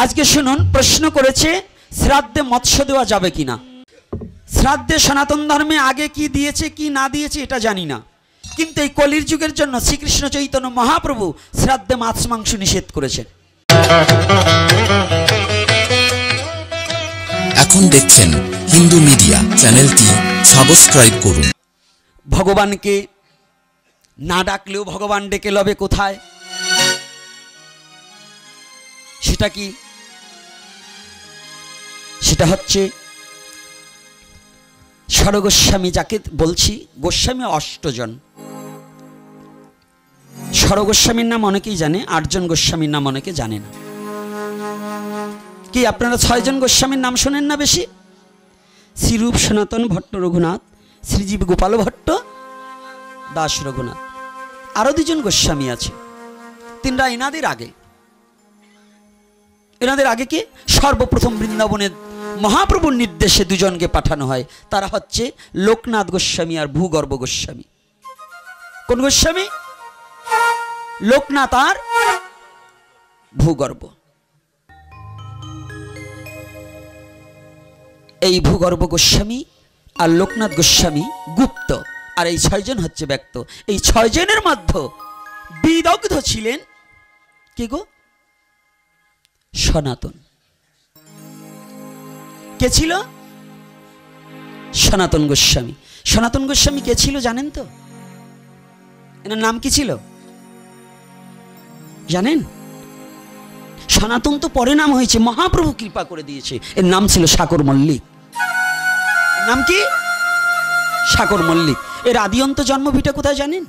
আজকে শুনুন, প্রশ্ন করেছে শ্রাদ্ধে মৎস্য দেওয়া যাবে কিনা। শ্রাদ্ধে সনাতন ধর্মে আগে কি দিয়েছে কি না দিয়েছে এটা জানি না, কিন্তু এই কলির যুগের জন্য শ্রীকৃষ্ণ চৈতন্য মহাপ্রভু শ্রাদ্ধে মাছ মাংস নিষেধ করেছেন। এখন দেখছেন হিন্দু মিডিয়া, চ্যানেলটি সাবস্ক্রাইব করুন। ভগবানকে না ডাকলেও ভগবান ডেকে লবে কোথায়, সেটা কি? সেটা হচ্ছে ষড়গোস্বামী, যাকে বলছি গোস্বামী 8 জন। ষড়গোস্বামীর নাম অনেকেই জানে, 8 জন গোস্বামীর নাম অনেকে জানে না। কি আপনারা 6 জন গোস্বামীর নাম শোনেন না বেশি? শ্রীরূপ সনাতন ভট্ট রঘুনাথ, শ্রীজীব গোপাল ভট্ট, দাস রঘুনাথ। আরো 2 জন গোস্বামী আছে, তিনরা এনাদের আগে কি সর্বপ্রথম বৃন্দাবনের মহাপ্রভুর নির্দেশে 2 জনকে পাঠানো হয়। তারা হচ্ছে লোকনাথ গোস্বামী আর ভূগর্ভ গোস্বামী। কোন গোস্বামী? লোকনাথ আর ভূগর্ভ। এই ভূগর্ভ গোস্বামী আর লোকনাথ গোস্বামী গুপ্ত, আর এই 6 জন হচ্ছে ব্যক্ত। এই 6 জনের মধ্যে বিদগ্ধ ছিলেন কে গো? সনাতন। কে ছিল? সনাতন গোস্বামী। সনাতন গোস্বামী কে ছিল জানেন তো? এনার নাম কি ছিল জানেন? সনাতন তো পরে নাম হয়েছে, মহাপ্রভু কৃপা করে দিয়েছে। এর নাম ছিল সাকর মল্লিক। নাম কি? সাকর মল্লিক। এর আদিঅন্ত জন্মভিটা কোথায় জানেন?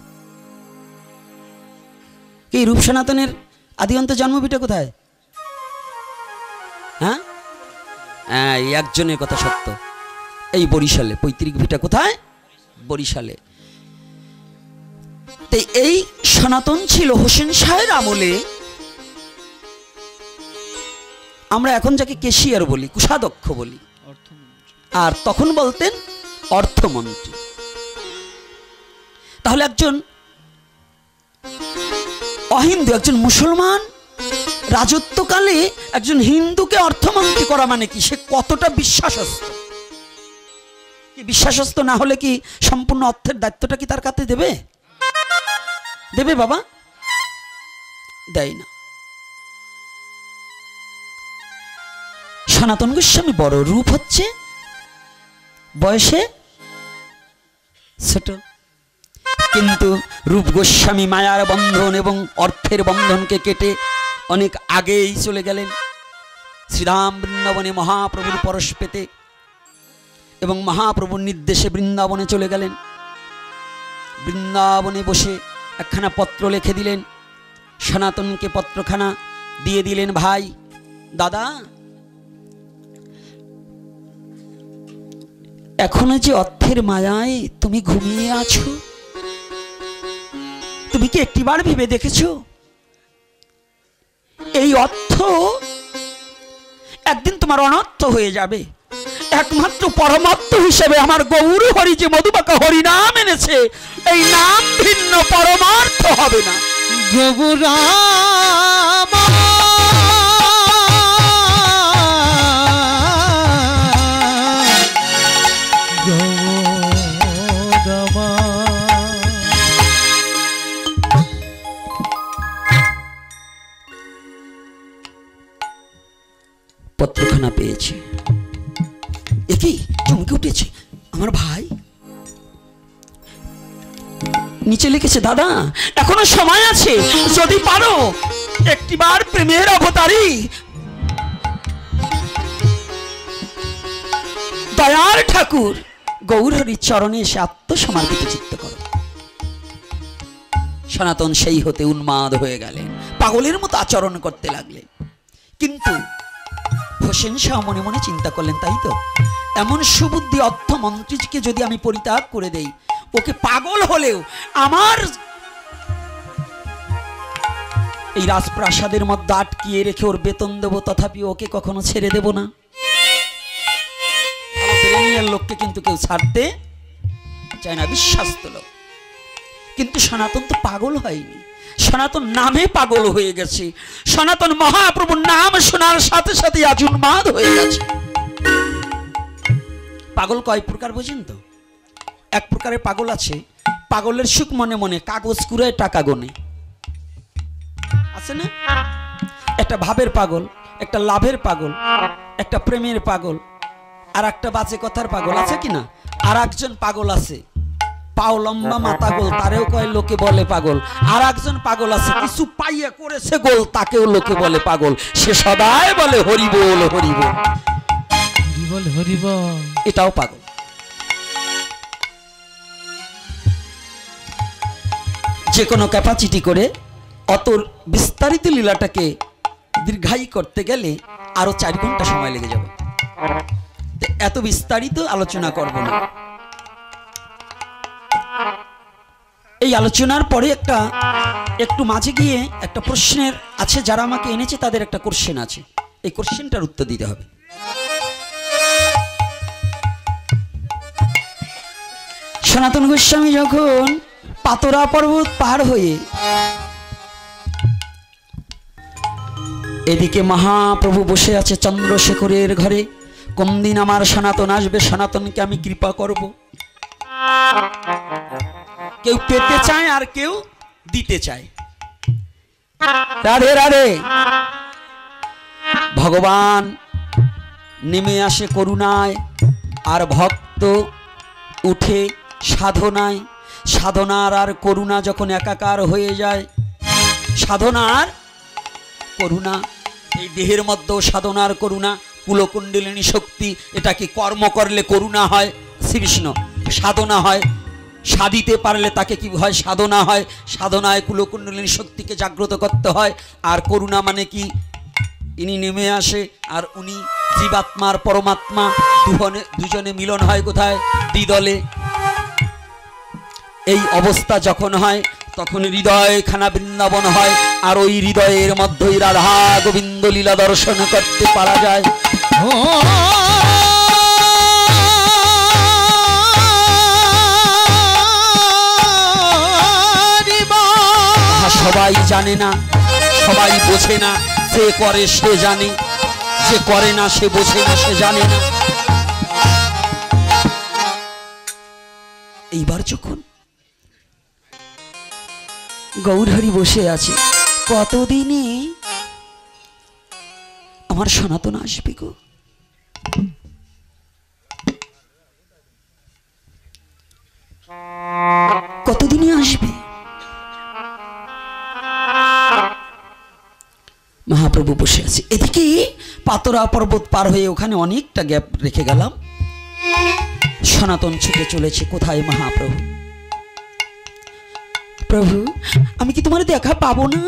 এই রূপ সনাতনের আদিঅন্ত জন্মভিটা কোথায়? হ্যাঁ, এই একজনের কথা সত্য, এই বরিশালে। পৈতৃক ভিটা কোথায়? বরিশালে। এই সনাতন ছিল হোসেন শাহের আমলে। আমরা এখন যাকে কেশিয়ার বলি, কোষাধ্যক্ষ বলি, আর তখন বলতেন অর্থমন্ত্রী। তাহলে একজন অহিন্দু, একজন মুসলমান রাজত্বকালে একজন হিন্দুকে অর্থমন্ত্রী করা মানে কি? সে কতটা বিশ্বাসস্থ। কি বিশ্বাসস্থ না হলে কি সম্পূর্ণ অর্থের দায়িত্বটা কি তার কাছে দেবে? দেবে বাবা? দেয় না। সনাতন গোস্বামী বড়, রূপ হচ্ছে বয়সে ছোট, কিন্তু রূপ গোস্বামী মায়ার বন্ধন এবং অর্থের বন্ধনকে কেটে অনেক আগেই চলে গেলেন শ্রীরাম বৃন্দাবনে মহাপ্রভুর পরশ পেতে, এবং মহাপ্রভুর নির্দেশে বৃন্দাবনে চলে গেলেন। বৃন্দাবনে বসে একখানা পত্র লিখে দিলেন, সনাতনকে পত্রখানা দিয়ে দিলেন। ভাই, দাদা, এখনো যে অর্থের মায়ায় তুমি ঘুমিয়ে আছো, তুমি কি একটিবার ভেবে দেখেছো এই অর্থ একদিন তোমার অনর্থ হয়ে যাবে? একমাত্র পরমার্থ হিসেবে আমার গৌর হরি যে মধুবাকা হরি নাম এনেছে, এই নাম ভিন্ন পরমার্থ হবে না। গৌরাম পত্রখানা পেয়েছে, একই চমকে উঠেছে। আমার ভাই নিচে লিখেছে, দাদা এখনো সময় আছে, যদি পারো একটিবার প্রেমের অবতারী দয়ার ঠাকুর গৌর হরির চরণে এসে আত্মসমর্পিত চিত্ত করো। সনাতন সেই হতে উন্মাদ হয়ে গেলেন, পাগলের মতো আচরণ করতে লাগলেন। কিন্তু হোসেন শাহ মনে মনে চিন্তা করলেন, তাই তো, এমন সুবুদ্ধি অর্থমন্ত্রীকে যদি আমি পরিত্যাগ করে দেই, ওকে পাগল হলেও আমার এই রাজপ্রাসাদের মধ্যে আটকিয়ে রেখে ওর বেতন দেবো, তথাপি ওকে কখনো ছেড়ে দেব না। লোককে কিন্তু কেউ ছাড়তে চায় না, বিশ্বাস্ত লোক। কিন্তু সনাতন তো পাগল হয়নি, সনাতন নামে পাগল হয়ে গেছে। সনাতন মহাপ্রভুর নাম শোনার সাথে সাথে আজ উন্মাদ হয়ে গেছে। পাগল কয় প্রকার বোঝেন তো? এক প্রকারের পাগল আছে, পাগলের সুখ মনে মনে, কাগজ কুড়ায় টাকা গোনে, আছে না? একটা ভাবের পাগল, একটা লাভের পাগল, একটা প্রেমের পাগল, আর একটা বাজে কথার পাগল, আছে কি না? আর একজন পাগল আছে পাও লম্বা মাথা গোল, তারেও কয় লোকে বলে পাগল। আর একজন পাগল আছে কিছু পাইয়া করেছে গোল, তাকেও লোকে বলে পাগল। সে সদাই বলে হরি বল হরি বল হরি বল হরি বল। এটাও পাগল। যে কোনো ক্যাপাসিটি করে অত বিস্তারিত লীলাটাকে দীর্ঘায়ী করতে গেলে আরো 4 ঘন্টা সময় লেগে যাবে। এত বিস্তারিত আলোচনা করব না। এই আলোচনার পরে একটু মাঝে গিয়ে একটা প্রশ্নের আছে, যারা আমাকে এনেছে তাদের একটা কোশ্চেন আছে, এই কোশ্চেনটার উত্তর দিতে হবে। সনাতন গোস্বামী যখন পাতরা পর্বত পার হয়ে এদিকে মহাপ্রভু বসে আছে চন্দ্রশেখরের ঘরে, কোন দিন আমার সনাতন আসবে, সনাতনকে আমি কৃপা করব। কেউ পেতে চায় আর কেউ দিতে চায়। রাধে রাধে। ভগবান নেমে আসে করুণায়, আর ভক্ত উঠে সাধনায়। সাধনার আর করুণা যখন একাকার হয়ে যায়, সাধনার করুণা, এই দেহের মধ্যেও সাধনার করুণা, কুলকুণ্ডলিনী শক্তি, এটা কি কর্ম করলে করুণা হয়? শ্রীকৃষ্ণ সাধনা হয়, সাধিতে পারলে তাকে কি হয়? সাধনা হয়। সাধনায় কুলকুণ্ডলিনী শক্তিকে জাগ্রত করতে হয়। আর করুণা মানে কি? ইনি নেমে আসে আর উনি জীবাত্মার পরমাত্মা দুজনে মিলন হয় কোথায়? দ্বিদলে। এই অবস্থা যখন হয় তখন হৃদয় খানা বৃন্দাবন হয়, আর ওই হৃদয়ের মধ্যেই রাধা গোবিন্দ লীলা দর্শন করতে পারা যায়। সবাই জানে না, সবাই বোঝে না, যে করে সে জানে, যে করে না সে বোঝে না, সে জানে না। এইবার যখন গৌরহরি বসে আছে, কতদিনে আমার সনাতন আসবে গো? কতদিনে আসবে? মহাপ্রভু বসে আছে। এদিকে পাতরা পর্বত পার হয়ে ওখানে অনেকটা গ্যাপ রেখে গেলাম। সনাতন ছুটে চলেছে কোথায়? মহাপ্রভু, প্রভু আমি কি তোমার দেখা পাবো না?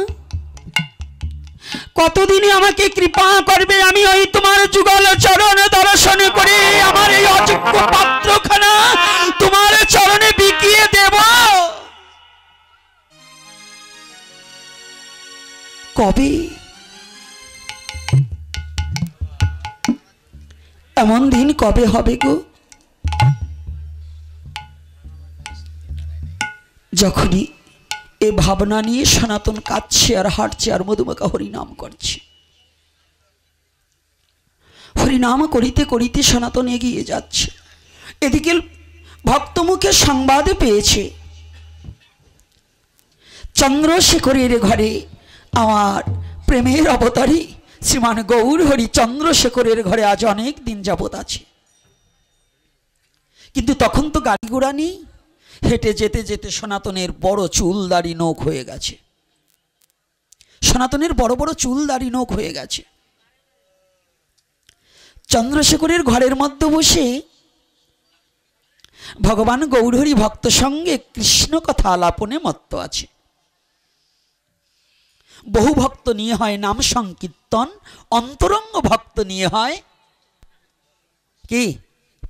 কতদিনে আমাকে কৃপা করবে? আমি ওই তোমার যুগল চরণ দর্শন করে আমার এই অযোগ্য পাত্রখানা তোমার চরণে বিকিয়ে দেব। কবে? এমন দিন কবে হবে গো? যখনই এ ভাবনা নিয়ে সনাতন কাঁদছে আর হাঁটছে আর মধুমাখা হরিনাম করছে। হরিনাম করিতে করিতে সনাতন এগিয়ে যাচ্ছে। এদিকে ভক্তমুখে সংবাদ পেয়েছে চন্দ্রশেখরের ঘরে আমার প্রেমের অবতারী শ্রীমান গৌরহরি চন্দ্রশেখরের ঘরে আজ অনেক দিন যাবৎ আছে। কিন্তু তখন তো গাড়ি ঘোড়া নেই। হেঁটে যেতে যেতে সনাতনের বড় চুল দাড়ি নোখ হয়ে গেছে। সনাতনের বড় বড় চুল দাড়ি নোখ হয়ে গেছে। চন্দ্রশেখরের ঘরের মধ্যে বসে ভগবান গৌরহরি ভক্ত সঙ্গে কৃষ্ণ কথা আলাপনে মত্ত আছে। বহু ভক্ত নিয়ে হয় নাম সংকীর্তন, অন্তরঙ্গ ভক্ত নিয়ে হয় কি?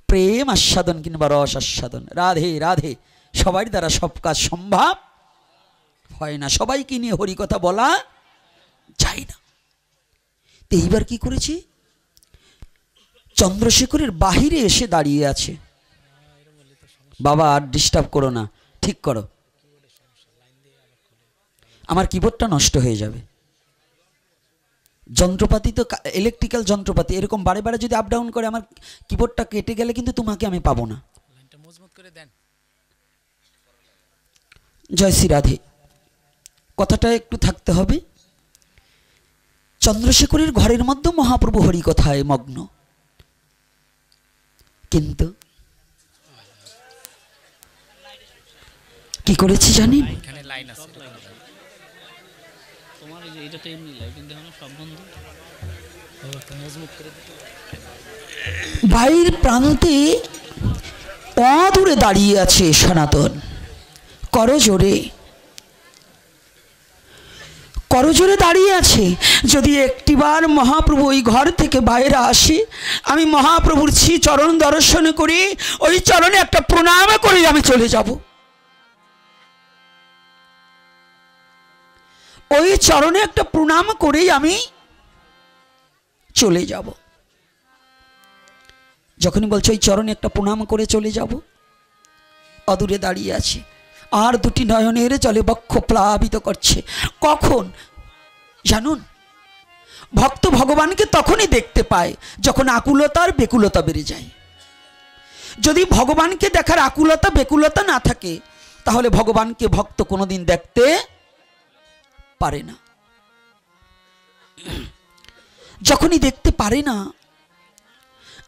প্রেম আস্বাদন কিংবা রস আস্বাদন। রাধে রাধে। সবার দ্বারা সব কাজ সম্ভব হয় না, সবাইকে নিয়ে হরি কথা বলা যায় না। তো এইবার কি করেছে? চন্দ্রশেখরের বাহিরে এসে দাঁড়িয়ে আছে। বাবা আর ডিস্টার্ব করো না, ঠিক করো, আমার কিবোর্ডটা নষ্ট হয়ে যাবে। যন্ত্রপাতি তো ইলেকট্রিক্যাল যন্ত্রপাতি, এরকম বারে বারে যদি আপ ডাউন করে আমার কিবোর্ডটা কেটে গেলে কিন্তু তোমাকে আমি পাবো না। জয় শ্রী রাধে। কথাটা একটু থাকতে হবে। চন্দ্রশেখরের ঘরের মধ্যে মহাপ্রভু হরি কথায় মগ্ন, কিন্তু কি করেছি জানি, বাইরের প্রান্তে অদূরে দাঁড়িয়ে আছে সনাতন, করজোরে করজোরে দাঁড়িয়ে আছে। যদি একটিবার মহাপ্রভু ওই ঘর থেকে বাইরে আসে, আমি মহাপ্রভুর শ্রী চরণ দর্শন করি, ওই চরণে একটা প্রণাম করে আমি চলে যাব। ওই চরণে একটা প্রণাম করেই আমি চলে যাব। যখনই বলছে ওই চরণে একটা প্রণাম করে চলে যাব, অদূরে দাঁড়িয়ে আছে, আর দুটি নয়নের জলে বক্ষ প্লাবিত করছে। কখন জানুন? ভক্ত ভগবানকে তখনই দেখতে পায় যখন আকুলতার বেকুলতা বেড়ে যায়। যদি ভগবানকে দেখার আকুলতা বেকুলতা না থাকে, তাহলে ভগবানকে ভক্ত কোনোদিন দেখতে পারে না। যখনই দেখতে পারে না,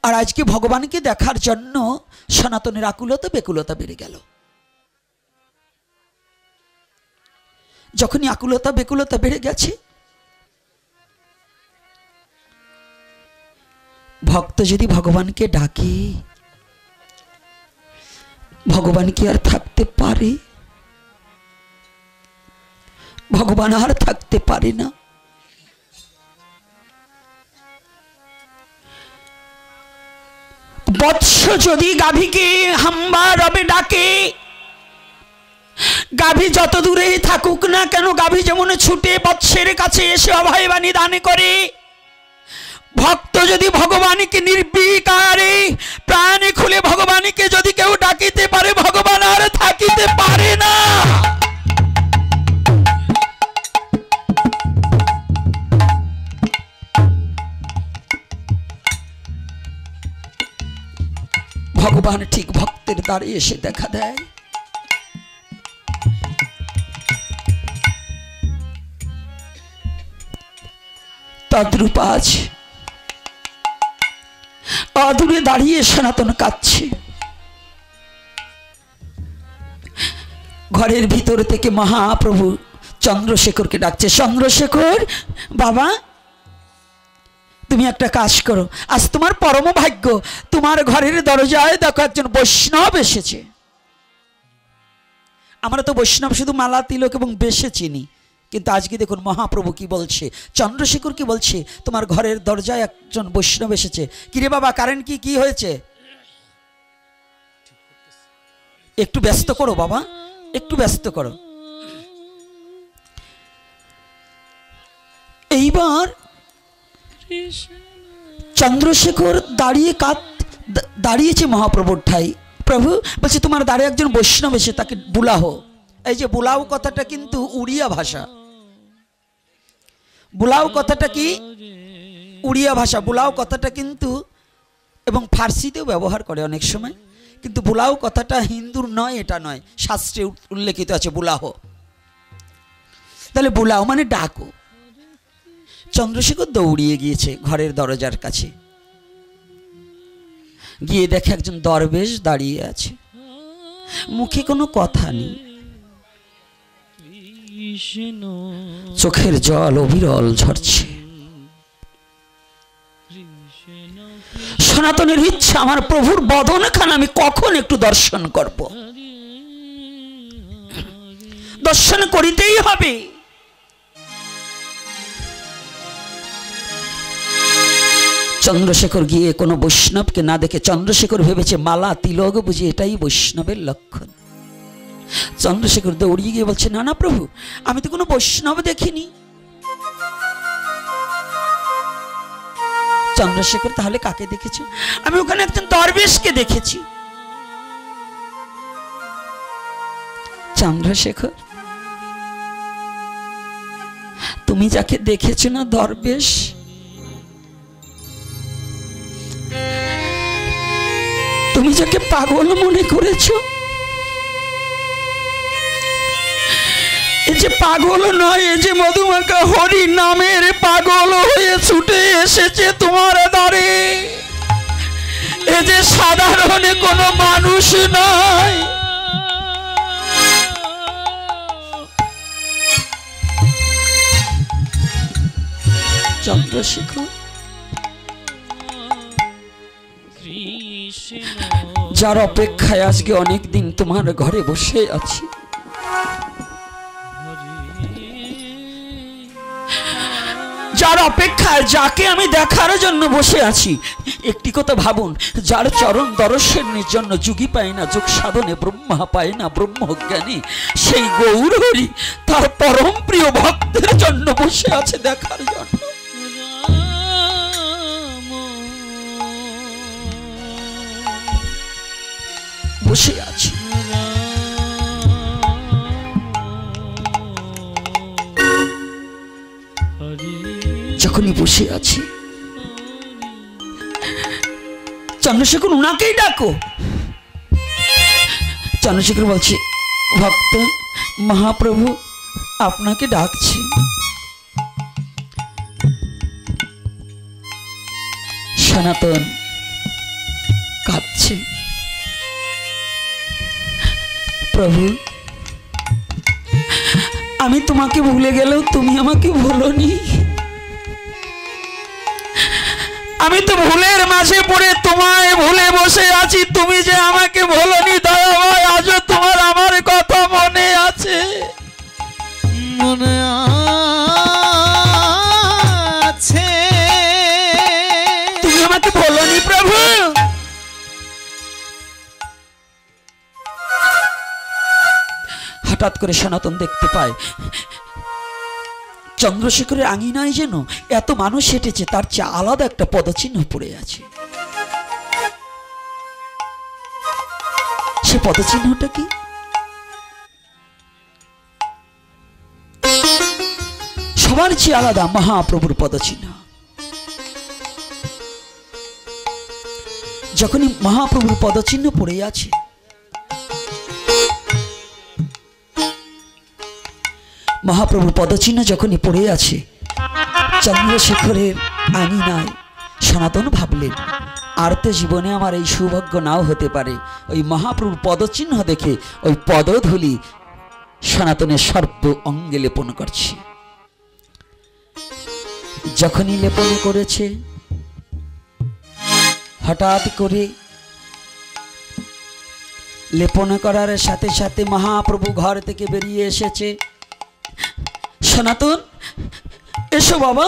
আর আজকে ভগবানকে দেখার জন্য সনাতনের আকুলতা বেকুলতা বেড়ে গেল। যখনই আকুলতা বেকুলতা বেড়ে গেছে, ভক্ত যদি ভগবানকে ডাকে, ভগবান কি আর থাকতে পারে? ভগবান আর থাকতে পারে না। বৎস যদি গাভীকে হাম্বা রবে ডাকে, গাভী যত দূরে থাকুক না কেন, গাভী যেমন ছুটে বৎসের কাছে এসে অভয় বাণী দান করে, ভক্ত যদি ভগবানকে নির্বিকারে প্রাণে খুলে ভগবানকে যদি কেউ ডাকিতে পারে, ভগবান আর থাকিতে পারে না। ভগবান ঠিক ভক্তের দ্বারে এসে দেখা দেয়। তদ্রূপ আজ অদূরে দাঁড়িয়ে সনাতন কাঁদছে। ঘরের ভিতর থেকে মহাপ্রভু চন্দ্রশেখরকে ডাকছে, চন্দ্রশেখর বাবা, তুমি একটা কাজ করো, আজ তোমার পরম ভাগ্য, তোমার ঘরের দরজায় দেখো একজন বৈষ্ণব এসেছে। আমরা তো বৈষ্ণব শুধু মালা তিলক এবং বেশে চিনি, কিন্তু আজকে দেখুন মহাপ্রভু কি বলছে, চন্দ্রশেখর কি বলছে, তোমার ঘরের দরজায় একজন বৈষ্ণব এসেছে। কিরে বাবা, কারেন্ট কি হয়েছে? একটু ব্যস্ত করো বাবা, একটু ব্যস্ত করো। এইবার চন্দ্রশেখর দাঁড়িয়েছে মহাপ্রভুর ঠাই। প্রভু বলছে তোমার দ্বারে একজন বৈষ্ণব এসে, তাকে বুলাহ। এই যে বুলাও কথাটা কিন্তু উড়িয়া ভাষা। বুলাও কথাটা কি? উড়িয়া ভাষা। বুলাও কথাটা কিন্তু এবং ফার্সিতেও ব্যবহার করে অনেক সময়, কিন্তু বুলাও কথাটা হিন্দুর নয়, এটা নয়, শাস্ত্রে উল্লেখিত আছে বুলাহ। তাহলে বুলাও মানে ডাকো। চন্দ্রশেখর দৌড়িয়ে গিয়েছে ঘরের দরজার কাছে, গিয়ে দেখে একজন দরবেশ দাঁড়িয়ে আছে, মুখে কোনো কথা নেই, চোখের জল অবিরল ঝরছে। সনাতনের ইচ্ছা আমার প্রভুর বদনখান আমি কখন একটু দর্শন করব, দর্শন করিতেই হবে। চন্দ্রশেখর গিয়ে কোনো বৈষ্ণবকে না দেখে, চন্দ্রশেখর ভেবেছে মালা তিলক বুঝি এটাই বৈষ্ণবের লক্ষণ। চন্দ্রশেখর দৌড়িয়ে গিয়ে বলছে, না না প্রভু, আমি তো কোনো বৈষ্ণব দেখিনি। চন্দ্রশেখর, তাহলে কাকে দেখেছো? আমি ওখানে একজন দরবেশকে দেখেছি। চন্দ্রশেখর, তুমি যাকে দেখেছো না দরবেশ, তুমি যাকে পাগল মনে করেছো, এ যে পাগল নয়, এ যে মধুমাখা হরি নামের পাগল হয়ে ছুটে এসেছে তোমার দ্বারে। এ যে সাধারণ কোনো মানুষ নয়। চন্দ্রশেখর, যার অপেক্ষায় আজকে অনেকদিন তোমার ঘরে বসে আছি, যার অপেক্ষায়, যাকে আমি দেখার জন্য বসে আছি। একটি কথা ভাবুন, যার চরণ দর্শনের জন্য যুগী পায় না যোগ সাধনে, ব্রহ্মা পায় না ব্রহ্ম জ্ঞানী, সেই গৌর হরি তার পরম প্রিয় ভক্তের জন্য বসে আছে দেখার জন্য। বসে আছি। যখনই বসে আছি, চন্দ্রশেখর উনাকেই ডাকো। চন্দ্রশেখর বলছে, ভক্ত মহাপ্রভু আপনাকে ডাকছে। সনাতন কাঁদছে, প্রভু আমি তোমাকে ভুলে গেলেও তুমি আমাকে ভুলোনি। আমি তো ভুলের মাঝে পড়ে তোমায় ভুলে বসে আছি, তুমি যে আমাকে ভুলোনি দয়াময়, আজও তোমার আমার কথা মনে আছে। মনে আছে তুমি আমাকে ভুলোনি প্রভু। হঠাৎ করে সনাতন দেখতে পায় চন্দ্রশেখরের আঙিনায় যেন এত মানুষ হেঁটেছে, তার চেয়ে আলাদা একটা পদচিহ্ন পড়ে আছে। সে পদচিহ্নটা কি? সবার চেয়ে আলাদা মহাপ্রভুর পদচিহ্ন। যখনই মহাপ্রভুর পদচিহ্ন পড়ে আছে, মহাপ্রভুর পদচিহ্ন যখনই পড়ে আছে, চন্দ্রশেখরের আঙিনায় সনাতন ভাবলেন, আর তো জীবনে আমার এই সৌভাগ্য নাও হতে পারে। ওই মহাপ্রভুর পদচিহ্ন দেখে ওই পদধূলি সনাতনের সর্ব অঙ্গে লেপন করছে। যখনই লেপন করেছে, হঠাৎ করে লেপন করার সাথে সাথে মহাপ্রভু ঘর থেকে বেরিয়ে এসেছে। সনাতন এসো বাবা,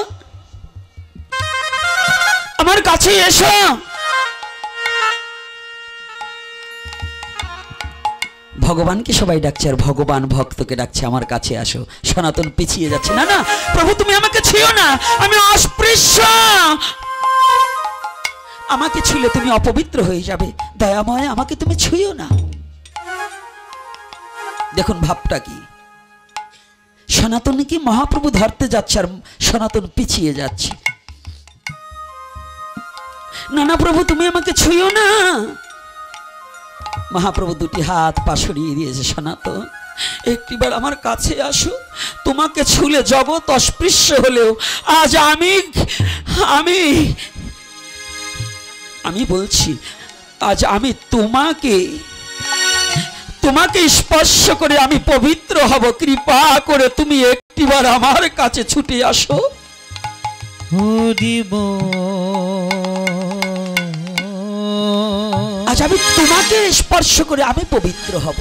আমার কাছে এসো। ভগবানকে সবাই ডাকছে, আর ভগবান ভক্তকে ডাকছে, আমার কাছে আসো। সনাতন পিছিয়ে যাচ্ছে, না না প্রভু তুমি আমাকে ছুঁয়ো না, আমি অস্পৃশ্য, আমাকে ছুঁলে তুমি অপবিত্র হয়ে যাবে, দয়াময় আমাকে তুমি ছুঁয়ো না। দেখুন ভাবটা কি, সনাতনকে মহাপ্রভু ধরতে যাচ্ছে আর সনাতন পিছিয়ে যাচ্ছে। না না প্রভু তুমি আমাকে ছুঁয়ো না। মহাপ্রভু দুটি হাত পা সরিয়ে দিয়েছে, সনাতন একটিবার আমার কাছে আসো, তোমাকে ছুলে জগৎ অস্পৃশ্য হলেও আজ আমি বলছি, আজ আমি তোমাকে স্পর্শ করে আমি পবিত্র হব, কৃপা করে তুমি একটিবার আমার কাছে ছুটে আসো। আজ আমি তোমাকে স্পর্শ করে আমি পবিত্র হব।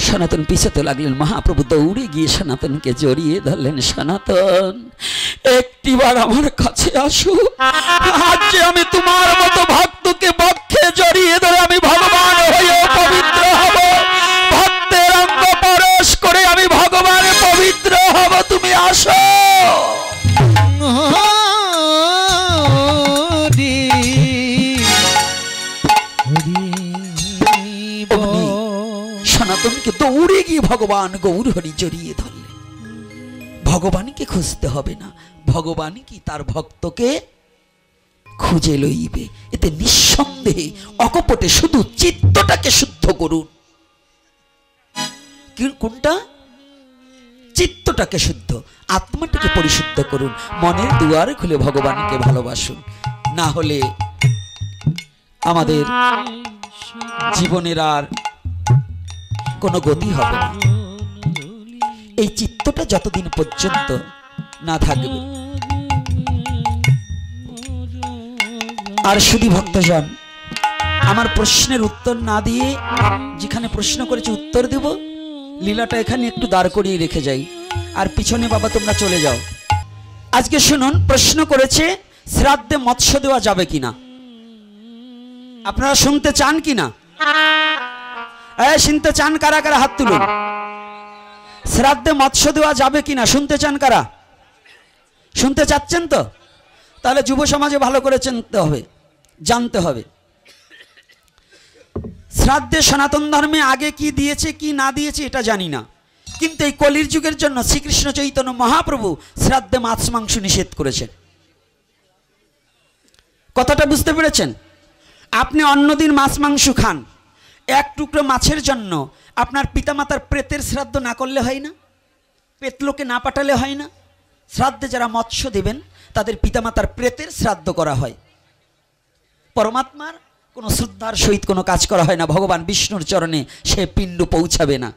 সনাতন পিছাতে লাগলেন, মহাপ্রভু দৌড়ে গিয়ে সনাতনকে জড়িয়ে ধরলেন। সনাতন একটিবার আমার কাছে আসো, আজ যে আমি তোমার মতো ভক্তকে বক্ষে জড়িয়ে ধরে আমি ভগবান হয়ে পবিত্র হব, ভক্তের অঙ্গ পরশ করে আমি ভগবানে পবিত্র হব, তুমি আসো। সনাতনকে দৌড়ে গিয়ে ভগবান গৌরহরি জড়িয়ে ধরলেন। ভগবানকে খুঁজতে হবে না, ভগবান কি তার ভক্তকে খুঁজে লইবে। এতে নিঃসন্দেহে অকপটে শুধু চিত্তটাকে শুদ্ধ করুন। কোনটা? চিত্তটাকে শুদ্ধ, আত্মাটাকে পরিশুদ্ধ করুন। মনের দুয়ার খুলে ভগবানকে ভালোবাসুন, না হলে আমাদের জীবনের আর কোনো গতি হবে না। এই চিত্তটা যতদিন পর্যন্ত না থাকবে। আর শুধু ভক্তজন, আমার প্রশ্নের উত্তর না দিয়ে যেখানে প্রশ্ন করেছে উত্তর দেব, লীলাটা এখানে একটু দাঁড় করিয়ে রেখে যাই, আর পিছনে বাবা তোমরা চলে যাও। আজকে শুনুন, প্রশ্ন করেছে শ্রাদ্ধে মৎস্য দেওয়া যাবে কিনা। আপনারা শুনতে চান কিনা? শুনতে চান কারা কারা? হাত তুলুন। শ্রাদ্ধে মৎস্য দেওয়া যাবে কিনা শুনতে চান কারা? শুনতে চাচ্ছেন তো? তাহলে যুব সমাজে ভালো করে চিনতে হবে, জানতে হবে। শ্রাদ্ধে সনাতন ধর্মে আগে কি দিয়েছে কি না দিয়েছে এটা জানি না, কিন্তু এই কলির যুগের জন্য শ্রীকৃষ্ণ চৈতন্য মহাপ্রভু শ্রাদ্ধে মাছ মাংস নিষেধ করেছেন। কথাটা বুঝতে পেরেছেন? আপনি অন্যদিন মাছ মাংস খান, এক টুকরো মাছের জন্য আপনার পিতামাতার প্রেতের শ্রাদ্ধ না করলে হয় না? প্রেতলোকে না পাঠালে হয় না? শ্রাদ্ধে যারা মৎস্য দেবেন তাদের পিতামাতার প্রেতের শ্রাদ্ধ করা হয়। পরমাত্মার কোনো শ্রদ্ধার সহিত কোনো কাজ করা হয় না, ভগবান বিষ্ণুর চরণে সে পিণ্ড পৌঁছাবে না।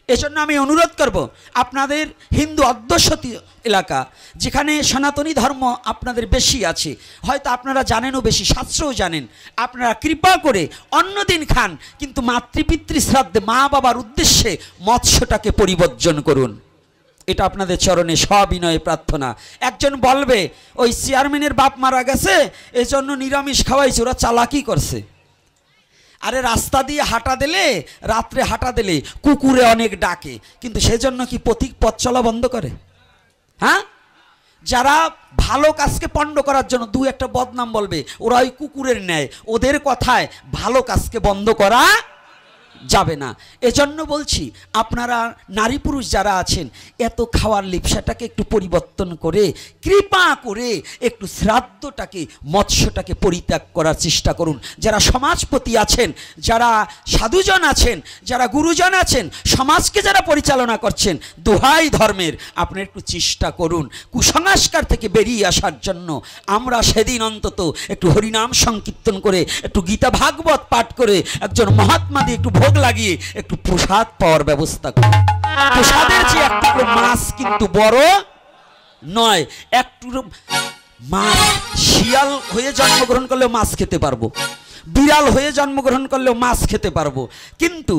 এজন্য আমি অনুরোধ করব, আপনাদের হিন্দু অধ্যুষিত এলাকা যেখানে সনাতনী ধর্ম আপনাদের বেশি আছে, হয়তো আপনারা জানেনও বেশি, শাস্ত্রও জানেন, আপনারা কৃপা করে অন্যদিন খান, কিন্তু মাতৃপিতৃ শ্রাদ্ধে মা বাবার উদ্দেশ্যে মৎস্যটাকে পরিবর্জন করুন। এটা আপনাদের চরণে সবিনয়ে প্রার্থনা। একজন বলবে ওই চেয়ারম্যানের বাপ মারা গেছে এজন্য নিরামিষ খাওয়াইছে, ওরা চালাকি করছে। আরে রাস্তা দিয়ে হাঁটা দিলে, রাত্রে হাঁটা দিলে কুকুরে অনেক ডাকে, কিন্তু সেজন্য কি পথ চলা বন্ধ করে? হ্যাঁ, যারা ভালো কাজকে পণ্ড করার জন্য দু একটা বদনাম বলবে, ওরা ওই কুকুরের ন্যায়, ওদের কথায় ভালো কাজকে বন্ধ করা যাবে না। এজন্য বলছি, আপনারা নারী পুরুষ যারা আছেন এত খাওয়ার লিপসাটাকে একটু পরিবর্তন করে কৃপা করে একটু শ্রাদ্ধটাকে মৎস্যটাকে পরিত্যাগ করার চেষ্টা করুন। যারা সমাজপতি আছেন, যারা সাধুজন আছেন, যারা গুরুজন আছেন, সমাজকে যারা পরিচালনা করছেন, দোহাই ধর্মের আপনারা একটু চেষ্টা করুন কুসংস্কার থেকে বেরিয়ে আসার জন্য। আমরা সেদিন অন্তত একটু হরিনাম সংকীর্তন করে, একটু গীতা ভাগবত পাঠ করে, একজন মহাত্মা দিয়ে একটু ভোগ লাগিয়ে একটু প্রসাদ পাওয়ার ব্যবস্থা করুন। প্রসাদের যে একটু মাছ কিন্তু বড় নয়, একটু মাছ, শিয়াল হয়ে জন্মগ্রহণ করলেও মাছ খেতে পারবো, বিড়াল হয়ে জন্মগ্রহণ করলেও মাছ খেতে পারবো, কিন্তু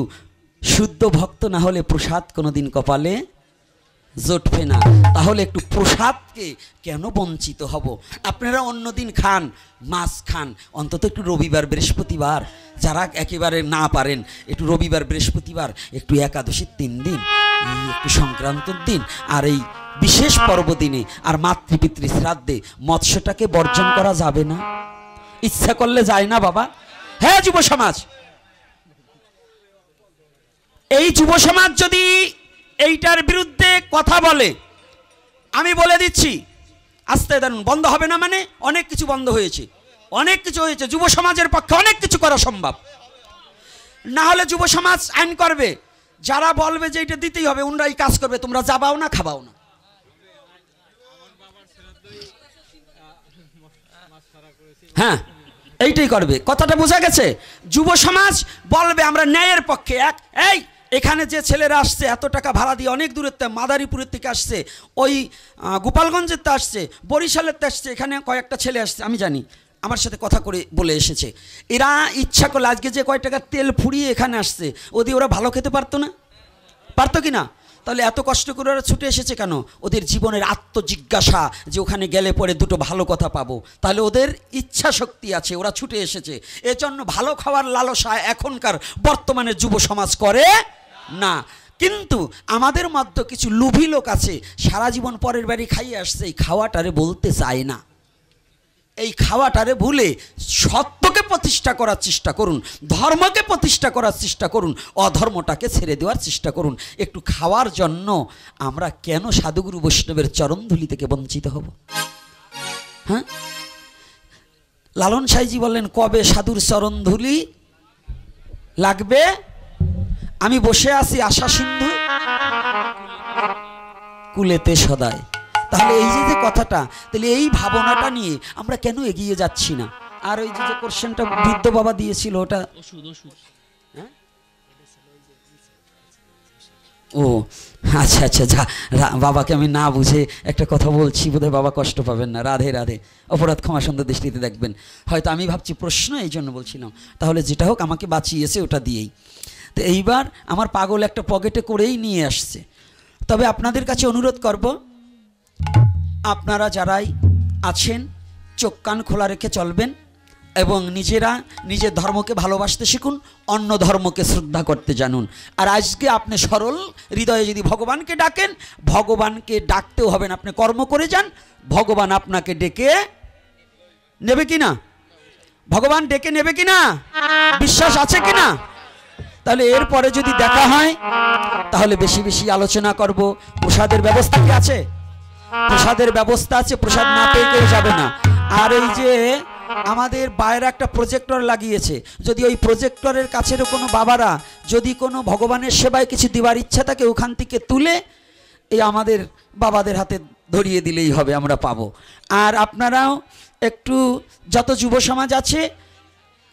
শুদ্ধ ভক্ত না হলে প্রসাদ কোনোদিন কপালে জুটবে না। তাহলে একটু প্রসাদকে কেন বঞ্চিত হব? আপনারা অন্যদিন খান, মাছ খান, অন্তত একটু রবিবার বৃহস্পতিবার, যারা একেবারে না পারেন একটু রবিবার বৃহস্পতিবার, একটু একাদশীর 3 দিন, একটু সংক্রান্তর দিন, আর এই বিশেষ পর্বদিনে আর মাতৃপিতৃ শ্রাদ্ধে মৎস্যটাকে বর্জন করা যাবে না? ইচ্ছা করলে যায় না বাবা? হ্যাঁ যুব সমাজ, এই যুব সমাজ যদি এইটার বিরুদ্ধে কথা বলে, আমি বলে দিচ্ছি আস্তে দাঁড়ুন, বন্ধ হবে না মানে অনেক কিছু বন্ধ হয়েছে, অনেক কিছু হয়েছে। যুব সমাজের পক্ষে অনেক কিছু করা সম্ভব না হলে যুব সমাজ আইন করবে, যারা বলবে যে এটা দিতেই হবে ওনারাই কাজ করবে, তোমরা যাবাও না খাবাও না। হ্যাঁ, এইটাই করবে, কথাটা বোঝা গেছে? যুব সমাজ বলবে আমরা ন্যায়ের পক্ষে। এই এখানে যে ছেলেরা আসছে এত টাকা ভাড়া দিয়ে অনেক দূরের থেকে, মাদারীপুরের থেকে আসছে, ওই গোপালগঞ্জের তো আসছে, বরিশালের তো আসছে, এখানে কয়েকটা ছেলে আসছে, আমি জানি, আমার সাথে কথা করে বলে এসেছে। এরা ইচ্ছা করলে আজকে যে কয় টাকা তেল ফুরিয়ে এখানে আসছে, ওদের ওরা ভালো খেতে পারতো না? পারতো কি না? তাহলে এত কষ্ট করে ওরা ছুটে এসেছে কেন? ওদের জীবনের আত্মজিজ্ঞাসা যে ওখানে গেলে পরে দুটো ভালো কথা পাবো, তাহলে ওদের ইচ্ছা শক্তি আছে, ওরা ছুটে এসেছে। এজন্য ভালো খাওয়ার লালসা এখনকার বর্তমানে যুব সমাজ করে না। কিন্তু আমাদের মধ্যে কিছু লোভী লোক আছে, সারা জীবন পরের বাড়ি খাইয়ে আসছে, এই খাওয়াটারে বলতে চায় না। এই খাওয়াটারে ভুলে সত্যকে প্রতিষ্ঠা করার চেষ্টা করুন, ধর্মকে প্রতিষ্ঠা করার চেষ্টা করুন, অধর্মটাকে ছেড়ে দেওয়ার চেষ্টা করুন। একটু খাওয়ার জন্য আমরা কেন সাধুগুরু বৈষ্ণবের চরণধুলি থেকে বঞ্চিত হব? হ্যাঁ, লালন সাইজি বললেন, কবে সাধুর চরণধুলি লাগবে? আমি বসে আছি আশা সিন্ধু কুলেতে সদায়। তাহলে এই যে কথাটা, তাহলে এই ভাবনাটা নিয়ে আমরা কেন এগিয়ে যাচ্ছি না? আর ওই যে কোশ্চেনটা বৃদ্ধ বাবা দিয়েছিল, ওটা হ্যাঁ? ও আচ্ছা আচ্ছা, যা বাবাকে আমি না বুঝে একটা কথা বলছি, বোধহয় বাবা কষ্ট পাবেন না। রাধে রাধে, অপরাধ ক্ষমা সুন্দর দৃষ্টিতে দেখবেন। হয়তো আমি ভাবছি প্রশ্ন, এই জন্য বলছিলাম। তাহলে যেটা হোক, আমাকে বাঁচিয়েছে ওটা দিয়েই। তো এইবার আমার পাগল একটা পকেটে করেই নিয়ে আসছে। তবে আপনাদের কাছে অনুরোধ করব, আপনারা যারাই আছেন চোখ কান খোলা রেখে চলবেন এবং নিজেরা নিজের ধর্মকে ভালোবাসতে শিখুন, অন্য ধর্মকে শ্রদ্ধা করতে জানুন। আর আজকে আপনি সরল হৃদয়ে যদি ভগবানকে ডাকেন, ভগবানকে ডাকতেও হবে না, আপনি কর্ম করে যান, ভগবান আপনাকে ডেকে নেবে কিনা? ভগবান ডেকে নেবে কিনা? বিশ্বাস আছে কিনা? তাহলে এরপরে যদি দেখা হয়, তাহলে বেশি বেশি আলোচনা করব। প্রসাদের ব্যবস্থা কি আছে? প্রসাদের ব্যবস্থা আছে, প্রসাদ না পেয়ে কেউ যাবে না। আর এই যে আমাদের বাইরে একটা প্রজেক্টর লাগিয়েছে, যদি ওই প্রজেক্টরের কাছের কোনো বাবারা যদি কোনো ভগবানের সেবায় কিছু দেওয়ার ইচ্ছা থাকে, ওখান থেকে তুলে এই আমাদের বাবাদের হাতে ধরিয়ে দিলেই হবে, আমরা পাবো। আর আপনারাও একটু, যত যুব সমাজ আছে,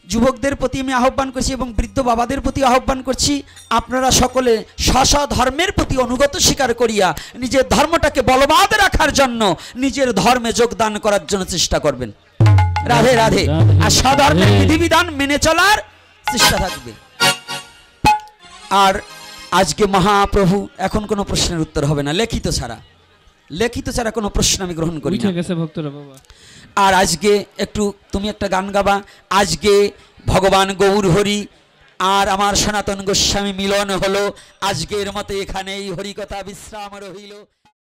যুবকদের প্রতি আমি আহ্বান করছি এবং বৃদ্ধ বাবাদের প্রতি আহ্বান করছি, আপনারা সকলে স্ব ধর্মের প্রতি অনুগত স্বীকার করিয়া নিজের ধর্মটাকে বলবৎ রাখার জন্য নিজের ধর্মে যোগদান করার জন্য চেষ্টা করবেন। রাধে রাধে। আর স্বধর্মের বিধিবিধান মেনে চলার চেষ্টা থাকবে। আর আজকে মহাপ্রভু, এখন কোনো প্রশ্নের উত্তর হবে না, লিখিত ছাড়া কোনো প্রশ্ন আমি গ্রহণ করি না। আর আজকে একটু তুমি একটা গান গাবা। আজকে ভগবান গৌর হরি আর আমার সনাতন গোস্বামী মিলন হলো। আজকের মতো এখানেই হরিকথা বিশ্রাম রহিল।